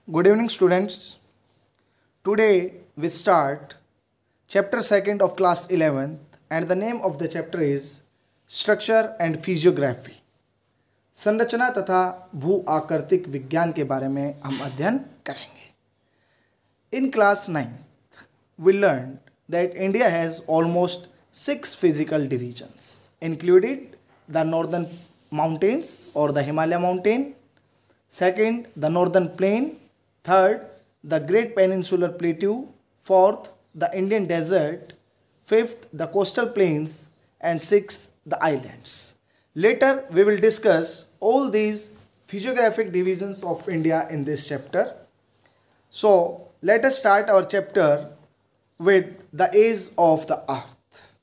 Good evening, students. Today we start chapter 2nd of class 11th, and the name of the chapter is Structure and Physiography. संरचना तथा भू आकृतिक विज्ञान के बारे में हम अध्ययन करेंगे. In class 9th, we learned that India has almost 6 physical divisions, included the northern mountains or the Himalaya mountain, second the northern plain, third the great peninsular plateau, fourth the Indian desert, fifth the coastal plains, and sixth the islands. Later we will discuss all these physiographic divisions of India in this chapter. So let us start our chapter with the age of the earth.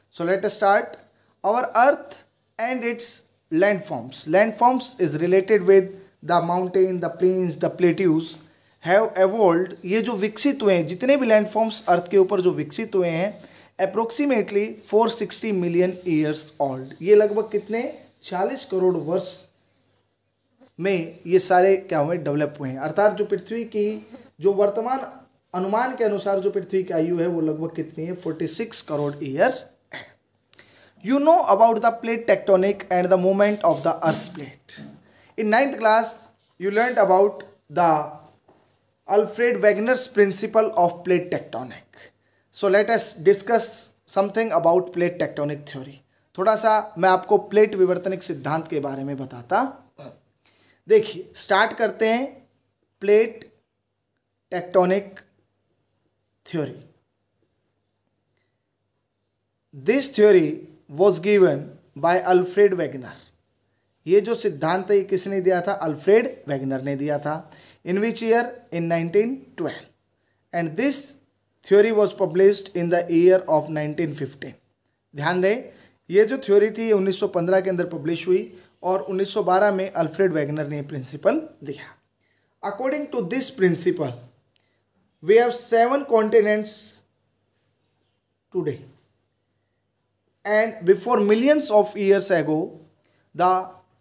So let us start. Our earth and its landforms. Landforms is related with the mountain, the plains, the plateaus have evolved. ये जो विकसित हुए हैं, जितने भी landforms अर्थ के ऊपर जो विकसित हुए हैं, अप्रोक्सीमेटली 460 मिलियन ईयर्स ओल्ड. ये लगभग कितने 40 करोड़ वर्ष में ये सारे क्या हुए, डेवलप हुए हैं. अर्थात जो पृथ्वी की जो वर्तमान अनुमान के अनुसार जो पृथ्वी की आयु है वो लगभग कितनी है, 46 करोड़ ईयर्स है. You know about the plate tectonic and the movement of the Earth's plate. In 9th class, you learned about the Alfred Wegener's principle of plate tectonic. So let us discuss something about plate tectonic theory. थोड़ा सा मैं आपको plate विवर्तनिक सिद्धांत के बारे में बताता. देखिए, स्टार्ट करते हैं plate tectonic theory. This theory was given by Alfred Wegener. ये जो सिद्धांत है ये किसने दिया था, अल्फ्रेड वेगनर ने दिया था. In which year, in 1912. And this theory was published in the year of 1915. ध्यान दें, ये जो थ्योरी थी ये 1915 के अंदर पब्लिश हुई और 1912 में अल्फ्रेड वेगनर ने प्रिंसिपल दिया. According to this principle we have 7 continents today. And before millions of years ago,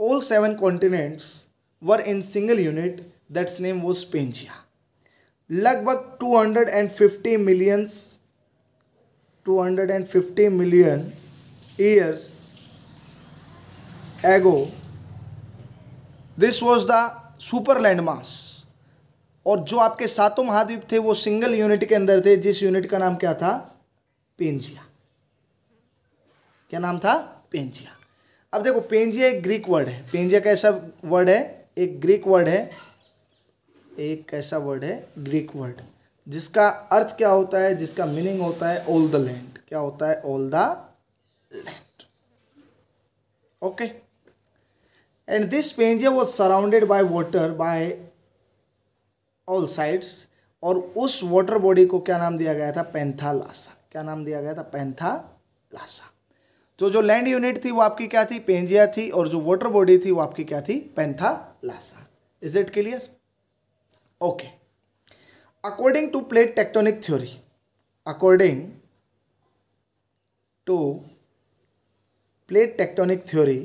all 7 continents were in single unit. That's name was Pangea. लगभग 250 million years ago, this was the super land mass. और जो आपके सातों महाद्वीप थे वो single unit के अंदर थे, जिस यूनिट का नाम क्या था, पेंजिया. क्या नाम था, पेंजिया. अब देखो, पेंजिया एक ग्रीक वर्ड है. पेंजिया कैसा वर्ड है, एक ग्रीक वर्ड है. एक कैसा वर्ड है, ग्रीक वर्ड, जिसका अर्थ क्या होता है, जिसका मीनिंग होता है ऑल द लैंड. क्या होता है, all the land. Okay. And this Pangaea was surrounded by water by all sides. और उस वाटर बॉडी को क्या नाम दिया गया था, पैंथालासा. क्या नाम दिया गया था, पैंथालासा. तो जो लैंड यूनिट थी वो आपकी क्या थी, पेंजिया थी, और जो वाटर बॉडी थी वो आपकी क्या थी, Panthalassa. Is it clear? Okay. According to plate tectonic theory, according to plate tectonic theory,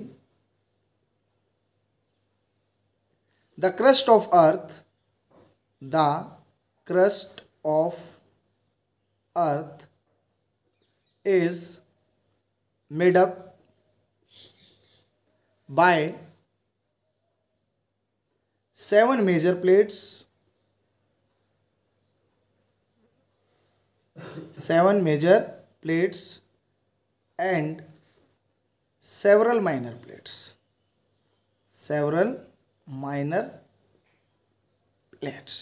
the crust of earth, the crust of earth is made up by 7 major plates, 7 major plates and several minor plates. Several minor plates.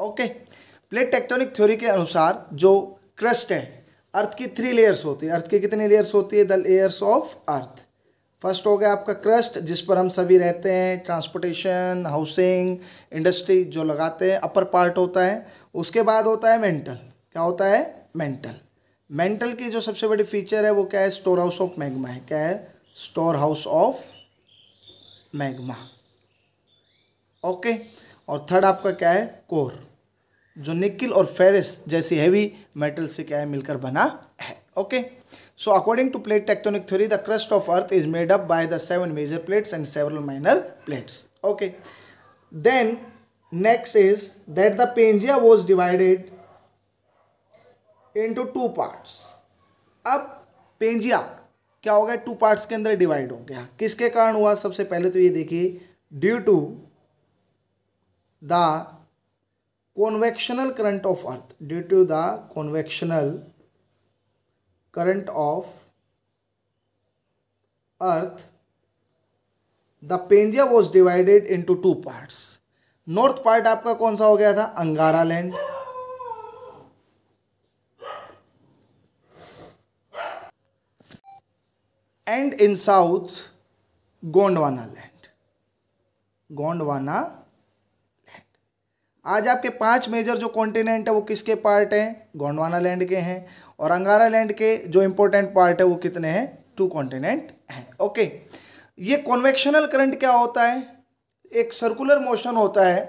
Okay. Plate tectonic theory के अनुसार जो crust है, अर्थ की 3 layers होती है. अर्थ की कितनी layers होती है, the layers of earth. First हो गया आपका क्रस्ट, जिस पर हम सभी रहते हैं, ट्रांसपोर्टेशन, हाउसिंग, इंडस्ट्री जो लगाते हैं, अपर पार्ट होता है. उसके बाद होता है मेंटल. क्या होता है, मेंटल. मेंटल की जो सबसे बड़ी फीचर है वो क्या है, स्टोर हाउस ऑफ मैग्मा है. क्या है, store house of magma. Okay. और थर्ड आपका क्या है, कोर, जो निकिल और फेरस जैसी हैवी मेटल से क्या है, मिलकर बना है. Okay. So according to plate tectonic theory, the crust of earth is made up by the 7 major plates and several minor plates. Okay. Then next is that the Pangaea was divided into two parts. अब Pangaea क्या हो गया, two parts के अंदर divide हो गया। किसके कारण हुआ? सबसे पहले तो ये देखिए, due to the convectional current of earth, due to the convectional current of earth the Pangaea was divided into two parts. North part आपका कौन सा हो गया था? Angara land, and in south Gondwana land, Gondwana land. आज आपके 5 मेजर जो continent है वो किसके पार्ट हैं? गोंडवाना लैंड के हैं। और अंगारा लैंड के जो इंपॉर्टेंट पार्ट है वो कितने हैं? 2 कॉन्टिनेंट हैं। ओके, ये कॉन्वेक्शनल करंट क्या होता है? एक सर्कुलर मोशन होता है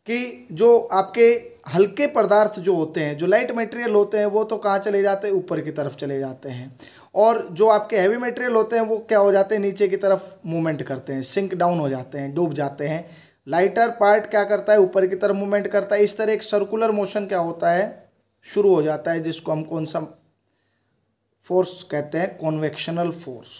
कि जो आपके हल्के पदार्थ जो होते हैं, जो लाइट मटेरियल होते हैं, वो तो कहाँ चले जाते हैं? ऊपर की तरफ चले जाते हैं। और जो आपके हैवी मटेरियल होते हैं वो क्या हो जाते हैं? नीचे की तरफ मूवमेंट करते हैं, सिंक डाउन हो जाते हैं, डूब जाते हैं। लाइटर पार्ट क्या करता है? ऊपर की तरफ मूवमेंट करता है। इस तरह एक सर्कुलर मोशन क्या होता है? शुरू हो जाता है, जिसको हम कौन सा फोर्स कहते हैं? Convectional force.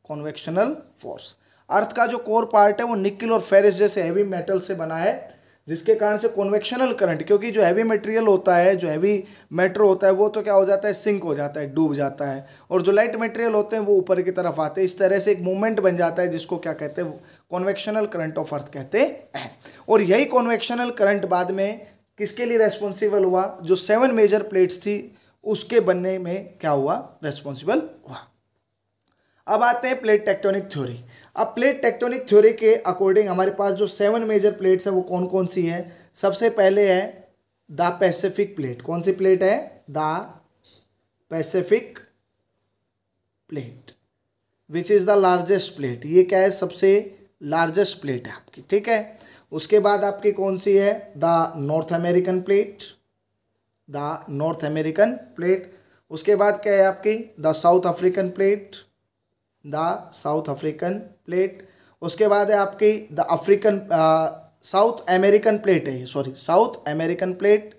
Convectional force. Earth का जो कोर पार्ट है वो निकल और फेरिस जैसे हैवी मेटल से बना है, जिसके कारण से कॉन्वेक्शनल करंट, क्योंकि जो हैवी मटेरियल होता है, जो हैवी मैटर होता है, वो तो क्या हो जाता है? सिंक हो जाता है, डूब जाता है। और जो लाइट मटेरियल होते हैं वो ऊपर की तरफ आते हैं। इस तरह से एक मूवमेंट बन जाता है, जिसको क्या कहते हैं? कॉन्वेक्शनल करंट ऑफ अर्थ कहते हैं। और यही कॉन्वेक्शनल करंट बाद में किसके लिए रेस्पॉन्सिबल हुआ? जो 7 मेजर प्लेट्स थी उसके बनने में क्या हुआ? रेस्पॉन्सिबल हुआ। अब आते हैं प्लेट टेक्टोनिक थ्योरी। अब प्लेट टेक्टोनिक थ्योरी के अकॉर्डिंग हमारे पास जो 7 मेजर प्लेट्स है वो कौन कौन सी है? सबसे पहले है द पैसिफिक प्लेट। कौन सी प्लेट है? The Pacific plate, which is the largest plate. ये क्या है? सबसे लार्जेस्ट प्लेट है आपकी, ठीक है। उसके बाद आपकी कौन सी है? The north American plate, the north American plate. उसके बाद क्या है आपकी? The south African plate, the south African plate. उसके बाद है आपकी the African south American plate है, सॉरी साउथ अमेरिकन प्लेट।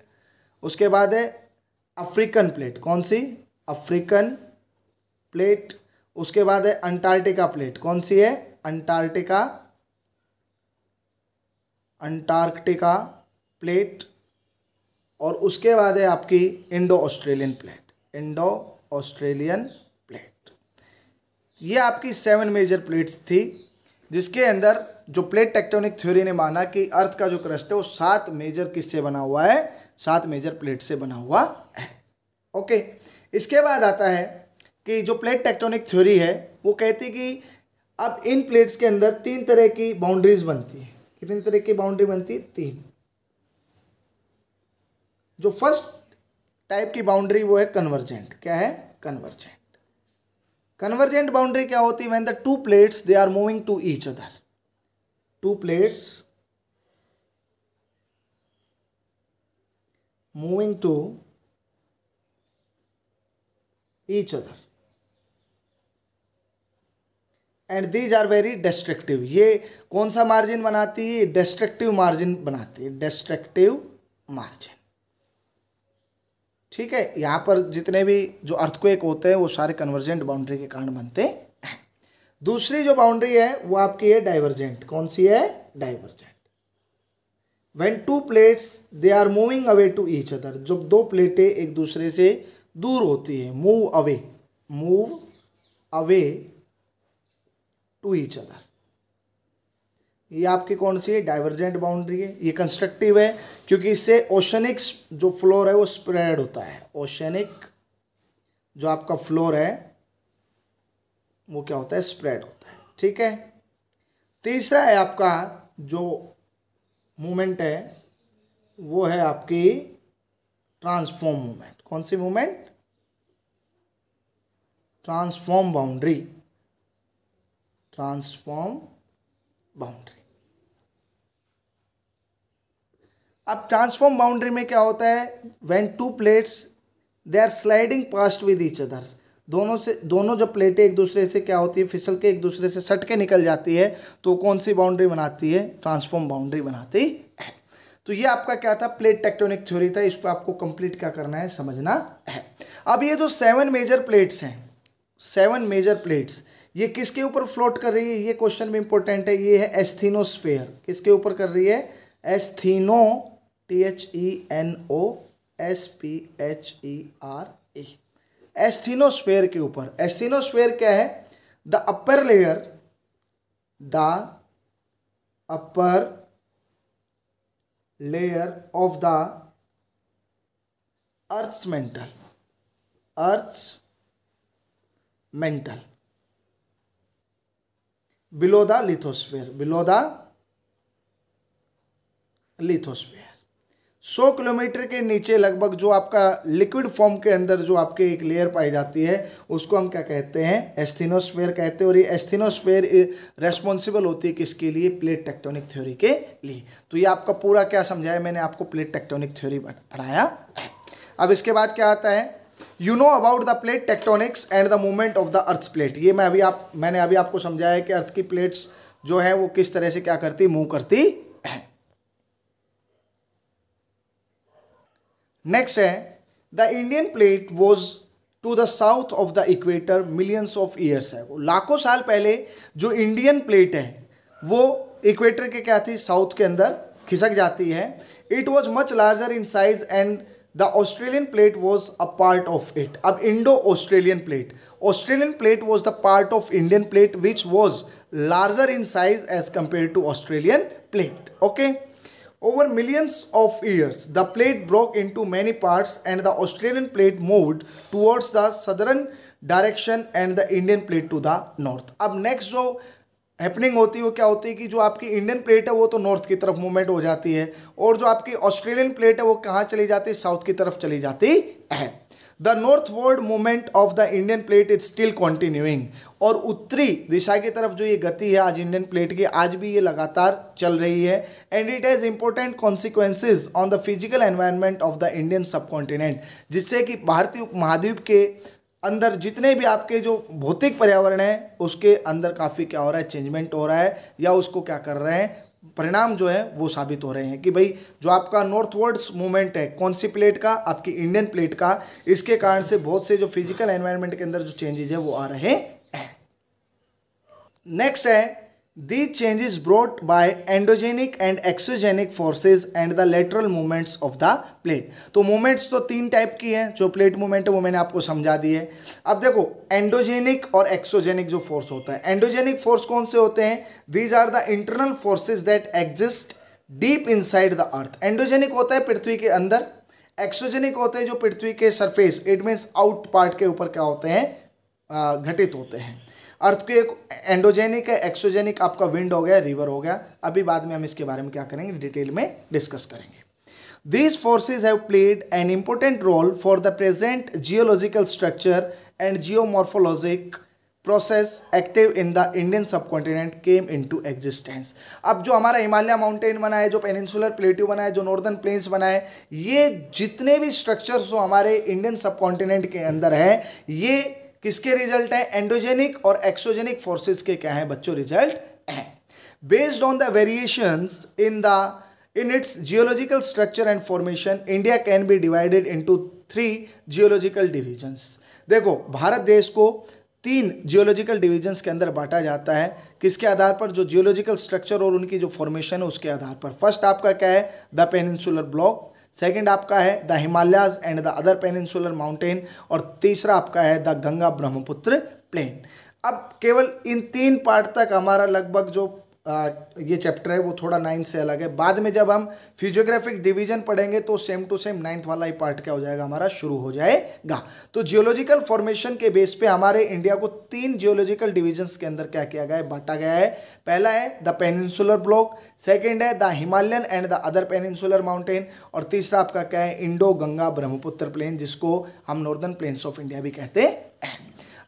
उसके बाद है अफ्रीकन प्लेट। कौन सी? African plate. उसके बाद है अंटार्कटिका प्लेट। कौन सी है? Antarctica, Antarctica plate. और उसके बाद है आपकी Indo Australian plate, Indo Australian plate. ये आपकी 7 मेजर प्लेट्स थी, जिसके अंदर जो प्लेट टेक्टोनिक थ्योरी ने माना कि अर्थ का जो क्रस्ट है वो 7 मेजर किससे बना हुआ है? 7 मेजर प्लेट से बना हुआ है। ओके, इसके बाद आता है कि जो प्लेट टेक्टोनिक थ्योरी है वो कहती कि अब इन प्लेट्स के अंदर 3 तरह की बाउंड्रीज बनती है। कितनी तरह की बाउंड्री बनती है? 3। जो फर्स्ट टाइप की बाउंड्री वो है कन्वर्जेंट। क्या है? कन्वर्जेंट। कन्वर्जेंट बाउंड्री क्या होती है? When the 2 plates they are moving to each other, 2 plates moving to each other and these are very destructive. ये कौन सा मार्जिन बनाती है? डिस्ट्रक्टिव मार्जिन बनाती है, डिस्ट्रक्टिव मार्जिन, ठीक है। यहाँ पर जितने भी जो अर्थक्वेक होते हैं वो सारे कन्वर्जेंट बाउंड्री के कारण बनते हैं। दूसरी जो बाउंड्री है वो आपकी है डाइवर्जेंट। कौन सी है? Divergent. When 2 plates they are moving away to each other, जब 2 प्लेटें एक दूसरे से दूर होती है, move away, move away to each other, ये आपकी कौन सी है? डाइवर्जेंट बाउंड्री है। ये कंस्ट्रक्टिव है क्योंकि इससे ओशनिक जो फ्लोर है वो स्प्रेड होता है। ओशनिक जो आपका फ्लोर है वो क्या होता है? स्प्रेड होता है, ठीक है। तीसरा है आपका जो मूवमेंट है वो है आपकी ट्रांसफॉर्म मूवमेंट। कौन सी movement? Transform boundary, transform boundary. अब ट्रांसफॉर्म बाउंड्री में क्या होता है? When 2 plates they are sliding past with each other, दोनों जब प्लेटें एक दूसरे से क्या होती है? फिसल के एक दूसरे से सट के निकल जाती है, तो कौन सी बाउंड्री बनाती है? ट्रांसफॉर्म बाउंड्री बनाती है। तो ये आपका क्या था, प्लेट टेक्टोनिक थ्योरी था। इसको आपको कंप्लीट क्या करना है, समझना है। अब ये जो 7 मेजर प्लेट्स हैं, 7 मेजर प्लेट्स, ये किसके ऊपर फ्लोट कर रही है, ये क्वेश्चन भी इंपॉर्टेंट है। ये है एस्थीनोस्फेयर। किसके ऊपर कर रही है, एस्थीनो, THENOSPHERA, एस्थीनोस्फेयर के ऊपर। एस्थीनोस्फेयर क्या है, the upper layer, the upper layer of the earth's mantle below the lithosphere, 100 kilometre के नीचे लगभग जो आपका लिक्विड फॉर्म के अंदर जो आपके एक लेयर पाई जाती है उसको हम क्या कहते हैं, एस्थीनोस्फेयर कहते हैं। और ये एस्थीनोस्फेयर रेस्पॉन्सिबल होती है किसके लिए, प्लेट टेक्टोनिक थ्योरी के लिए। तो ये आपका पूरा क्या समझाया मैंने आपको, प्लेट टेक्टोनिक थ्योरी पढ़ाया है। अब इसके बाद क्या आता है, you know about the plate tectonics and the movement of the earth plate. ये मैंने अभी आपको समझाया कि अर्थ की प्लेट्स जो है वो किस तरह से क्या करती, मूव करती है। नेक्स्ट है, the Indian plate was to the south of the equator millions of years है। लाखों साल पहले जो इंडियन प्लेट है वो इक्वेटर के क्या थी, साउथ के अंदर खिसक जाती है। It was much larger in size and the Australian plate was a part of it. अब Indo Australian plate was the part of Indian plate which was larger in size as compare to Australian plate. Okay, over millions of years the plate broke into many parts and the Australian plate moved towards the southern direction and the Indian plate to the north। अब next जो happening होती है वो क्या होती है कि जो आपकी इंडियन प्लेट है वो तो नॉर्थ की तरफ मूवमेंट हो जाती है और जो आपकी ऑस्ट्रेलियन प्लेट है वो कहाँ चली जाती है, साउथ की तरफ चली जाती है। The northward movement of the Indian plate is still continuing. और उत्तरी दिशा की तरफ जो ये गति है आज इंडियन प्लेट की, आज भी ये लगातार चल रही है। And it has important consequences on the physical environment of the Indian subcontinent, जिससे कि भारतीय उपमहाद्वीप के अंदर जितने भी आपके जो भौतिक पर्यावरण है उसके अंदर काफ़ी क्या हो रहा है, चेंजमेंट हो रहा है, या उसको क्या कर रहे हैं, परिणाम जो है वो साबित हो रहे हैं कि भाई जो आपका नॉर्थवर्ड्स मूवमेंट है कौन सी प्लेट का, आपकी इंडियन प्लेट का, इसके कारण से बहुत से जो फिजिकल एनवायरनमेंट के अंदर जो चेंजेस है वो आ रहे हैं। नेक्स्ट है, these changes brought by endogenic and exogenic forces and the lateral movements of the plate। तो मूवमेंट्स तो 3 टाइप की हैं, जो प्लेट मूवमेंट है वो मैंने आपको समझा दी है। अब देखो एंडोजेनिक और एक्सोजेनिक जो फोर्स होता है, एंडोजेनिक फोर्स कौन से होते हैं, these are the internal forces that exist deep inside the earth. Endogenic होता है पृथ्वी के अंदर, एक्सोजेनिक होते हैं जो पृथ्वी के surface, it means out part के ऊपर क्या होते हैं, घटित होते हैं। अर्थ के एक एंडोजेनिक है, एक्सोजेनिक आपका विंड हो गया, रिवर हो गया। अभी बाद में हम इसके बारे में क्या करेंगे, डिटेल में डिस्कस करेंगे। These forces have played an important role for the present geological structure and geomorphologic process active in the Indian subcontinent came into existence. अब जो हमारा हिमालय माउंटेन बना है, जो पेनिनसुलर प्लेट्यू बना है, जो नॉर्दर्न प्लेन्स बना है, ये जितने भी स्ट्रक्चर्स जो हमारे इंडियन सबकॉन्टिनेंट के अंदर है, ये किसके रिजल्ट है, एंडोजेनिक और एक्सोजेनिक फोर्सेस के क्या है बच्चों, रिजल्ट है। Based on the variations in its geological structure and formation, India can be divided into 3 geological divisions. देखो भारत देश को 3 जियोलॉजिकल डिविजन्स के अंदर बांटा जाता है। किसके आधार पर, जो जियोलॉजिकल स्ट्रक्चर और उनकी जो फॉर्मेशन है उसके आधार पर। फर्स्ट आपका क्या है, द पेनिनसुलर ब्लॉक, सेकंड आपका है the Himalayas and the other peninsular mountain, और तीसरा आपका है द गंगा ब्रह्मपुत्र प्लेन। अब केवल इन 3 पार्ट तक हमारा लगभग जो ये चैप्टर है वो थोड़ा 9th से अलग है। बाद में जब हम फिजियोग्राफिक डिवीजन पढ़ेंगे तो सेम टू सेम 9th वाला ही पार्ट क्या हो जाएगा, हमारा शुरू हो जाएगा। तो जियोलॉजिकल फॉर्मेशन के बेस पे हमारे इंडिया को 3 जियोलॉजिकल डिविजन्स के अंदर क्या किया गया है, बांटा गया है। पहला है द पेनिनसुलर ब्लॉक, सेकेंड है the Himalayan and the other peninsular mountain, और तीसरा आपका क्या है, इंडो गंगा ब्रह्मपुत्र प्लेन, जिसको हम नॉर्दर्न प्लेन्स ऑफ इंडिया भी कहते हैं।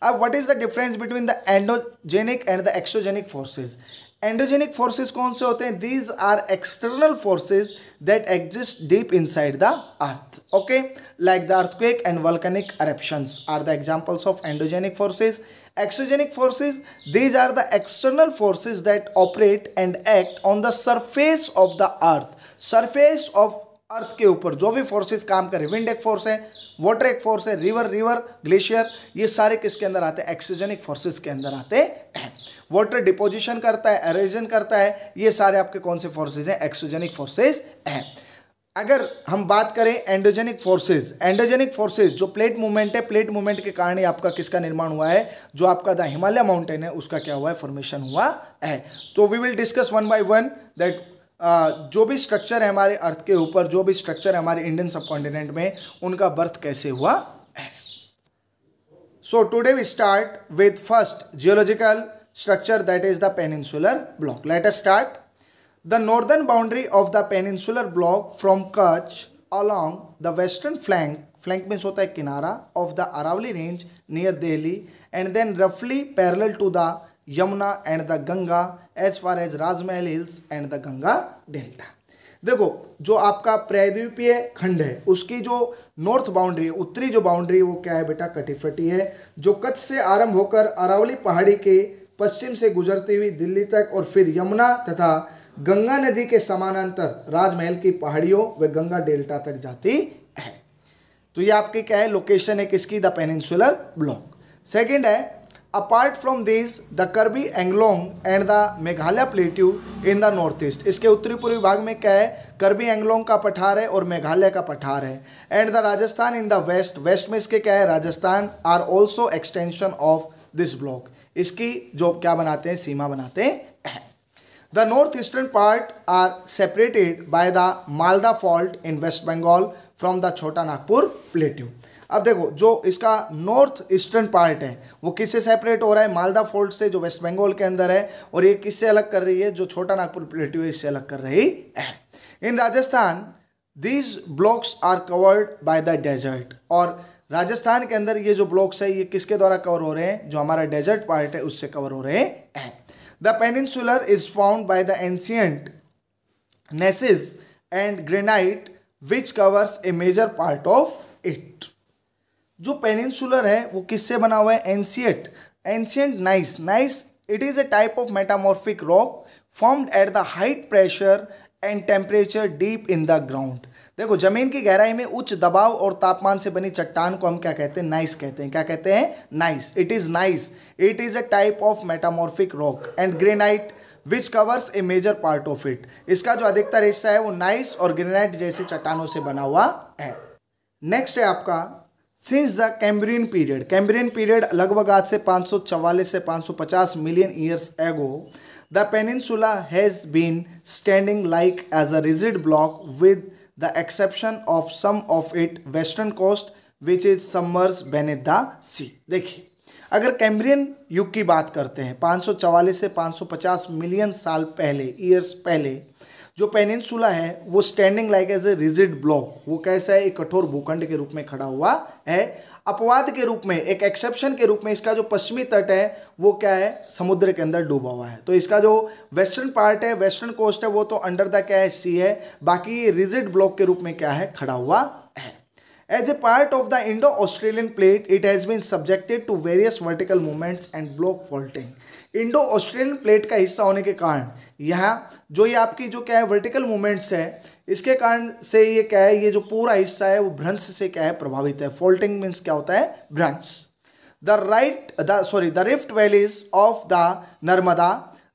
अब what is the difference between the endogenic and the exogenic forces. Endogenic forces कौन से होते हैं, these are external forces that exist deep inside the earth. Okay, like the earthquake and volcanic eruptions are the examples of endogenic forces. Exogenic forces, these are the external forces that operate and act on the surface of the earth। Surface of earth के ऊपर जो भी forces काम करे, wind एक force है, water एक force है, रिवर ग्लेशियर, ये सारे किसके अंदर आते हैं? एक्सोजेनिक फोर्सेस के अंदर आते हैं। वाटर डिपोजिशन करता है, एरोजन करता है, ये सारे आपके कौन से फोर्सेस हैं? एक्सोजेनिक फोर्सेस हैं। अगर हम बात करें एंडोजेनिक फोर्सेस जो प्लेट मूवमेंट है, प्लेट मूवमेंट के कारण ही आपका किसका निर्माण हुआ है? जो आपका द हिमालय माउंटेन है उसका क्या हुआ है? फॉर्मेशन हुआ है। तो we will discuss one by one that जो भी स्ट्रक्चर है हमारे अर्थ के ऊपर, जो भी स्ट्रक्चर है हमारे इंडियन सबकॉन्टिनेंट में, उनका बर्थ कैसे हुआ है। So today we start with first geological structure that is the peninsular block. Let us start. The northern boundary of the peninsular block from Kutch along the western flank means होता है किनारा, of the Aravalli range near Delhi and then roughly parallel to the Yamuna and the Ganga as far as Rajmahal Hills and the Ganga Delta। देखो जो आपका प्रायद्वीपीय खंड है उसकी जो नॉर्थ बाउंड्री है, उत्तरी जो बाउंड्री है वो क्या है बेटा? कटी-फटी है, जो कच्छ से आरंभ होकर अरावली पहाड़ी के पश्चिम से गुजरती हुई दिल्ली तक और फिर यमुना तथा गंगा नदी के समानांतर राजमहल की पहाड़ियों व गंगा डेल्टा तक जाती है। तो ये आपकी क्या है? लोकेशन है किसकी? The peninsular block. सेकंड है, apart from this the Kirby Anglong and the Meghalaya plateau in the north east. इसके उत्तरी पूर्वी भाग में क्या है? कर्बी एंगलोंग का पठार है और मेघालय का पठार है। And the Rajasthan in the west में इसके क्या है? Rajasthan are also extension of this block. इसकी जो क्या बनाते हैं? सीमा बनाते हैं। The northeastern part are separated by the Malda Fault in West Bengal from the Chota Nagpur Plateau। अब देखो जो इसका नॉर्थ ईस्टर्न पार्ट है वो किससे सेपरेट हो रहा है? मालदा फोल्ट से, जो वेस्ट बंगाल के अंदर है, और ये किससे अलग कर रही है? जो छोटा नागपुर प्लेट्यू है इससे अलग कर रही है। In Rajasthan these blocks are covered by the desert. और राजस्थान के अंदर ये जो ब्लॉक्स है ये किसके द्वारा कवर हो रहे हैं? जो हमारा डेजर्ट पार्ट है उससे कवर हो रहे हैं। The peninsular is formed by the ancient gneisses and granite which covers a major part of it। जो पेनिनसुलर है वो किससे बना हुआ है? Ancient gneiss it is a type of metamorphic rock formed at the height pressure and temperature deep in the ground। देखो जमीन की गहराई में उच्च दबाव और तापमान से बनी चट्टान को हम क्या कहते हैं? नाइस कहते हैं। क्या कहते हैं? Gneiss. It is gneiss, it is a type of metamorphic rock and granite which covers a major part of it. इसका जो अधिकतर हिस्सा है वो नाइस और ग्रेनाइट जैसी चट्टानों से बना हुआ है। नेक्स्ट है आपका सिंस द कैम्ब्रियन पीरियड लगभग आज से 544 से 550 million years ago the peninsula has been standing like as a rigid block with the exception of some of it western coast which is submerged beneath the sea। देखिए अगर Cambrian युग की बात करते हैं 544 से 550 मिलियन साल पहले, ईयर्स पहले, जो पेनिनसुला है वो standing like as a rigid block, वो कैसा है? एक कठोर भूखंड के रूप में खड़ा हुआ है। अपवाद के रूप में, एक एक्सेप्शन के रूप में इसका जो पश्चिमी तट है वो क्या है? समुद्र के अंदर डूबा हुआ है। तो इसका जो वेस्टर्न पार्ट है, वेस्टर्न कोस्ट है, वो तो अंडर द क्या है? सी है। बाकी ये रिजिड ब्लॉक के रूप में क्या है? खड़ा हुआ है। As a part of the Indo-Australian plate, it has been subjected to various vertical movements and block faulting। Indo-Australian plate का हिस्सा होने के कारण यहाँ जो ये आपकी जो क्या है वर्टिकल मूवमेंट्स है, इसके कारण से ये क्या है? ये जो पूरा हिस्सा है वो भ्रंश से क्या है? प्रभावित है। फॉल्टिंग मीन्स क्या होता है? भ्रंश। The rift valleys of the Narmada,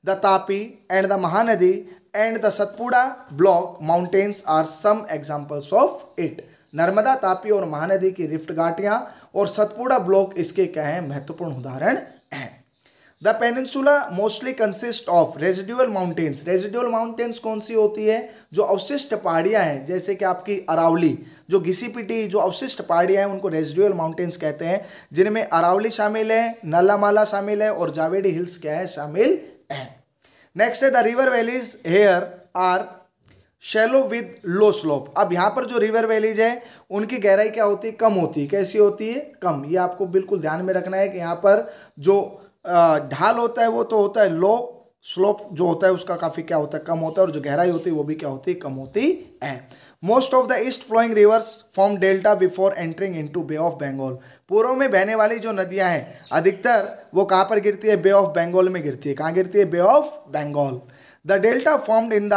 the Tapi and the Mahanadi and the Satpura block mountains are some examples of it. Narmada, Tapi और महानदी की रिफ्ट घाटियां और सतपुड़ा ब्लॉक इसके क्या है? महत्वपूर्ण उदाहरण हैं। The peninsula mostly consist of residual mountains. Residual mountains कौन सी होती है? जो अवशिष्ट पहाड़ियां हैं, जैसे कि आपकी अरावली, जो घिसी पिटी जो अवशिष्ट पहाड़ियां हैं उनको रेजिडुअल माउंटेन्स कहते हैं, जिनमें अरावली शामिल है, नल्लामाला शामिल है और जावेडी हिल्स क्या है? शामिल है। नेक्स्ट है the river valleys here are shallow with low slope. अब यहाँ पर जो रिवर वैलीज है उनकी गहराई क्या होती है? कम होती है। कैसी होती है? कम। ये आपको बिल्कुल ध्यान में रखना है कि यहाँ पर जो ढाल होता है वो तो होता है लो, स्लोप जो होता है उसका काफ़ी क्या होता है? कम होता है, और जो गहराई होती है वो भी क्या होती है? कम होती है। Most of the east flowing rivers form delta before entering into bay of Bengal. पूर्व में बहने वाली जो नदियां हैं अधिकतर वो कहाँ पर गिरती है? बे ऑफ बंगाल में गिरती है। कहाँ गिरती है? Bay of Bengal. The delta formed in the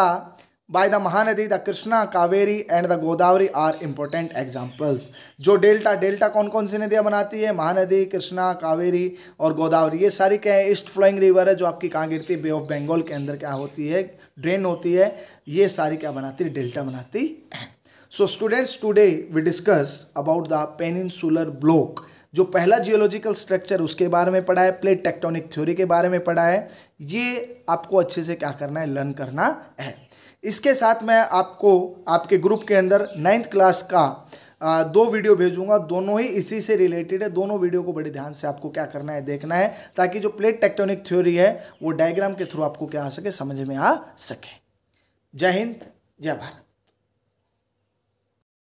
by the Mahanadi, the Krishna, Kaveri and the Godavari are important examples. जो डेल्टा कौन कौन सी नदियाँ बनाती है? महानदी, कृष्णा, कावेरी और गोदावरी। ये सारी क्या है? ईस्ट फ्लोइंग रिवर है, जो आपकी कहाँ गिरती है? बे ऑफ बंगाल के अंदर क्या होती है? ड्रेन होती है। ये सारी क्या बनाती है? डेल्टा बनाती है। So students, today we discuss about the peninsular block. जो पहला जियोलॉजिकल स्ट्रक्चर, उसके बारे में पढ़ा है, प्लेट टेक्टोनिक थ्योरी के बारे में पढ़ा है। ये आपको अच्छे से क्या करना है? लर्न करना है। इसके साथ मैं आपको आपके ग्रुप के अंदर 9th क्लास का 2 वीडियो भेजूंगा, दोनों ही इसी से रिलेटेड है। दोनों वीडियो को बड़े ध्यान से आपको क्या करना है? देखना है, ताकि जो प्लेट टेक्टोनिक थ्योरी है वो डायग्राम के थ्रू आपको क्या आ सके? समझ में आ सके। जय हिंद, जय भारत।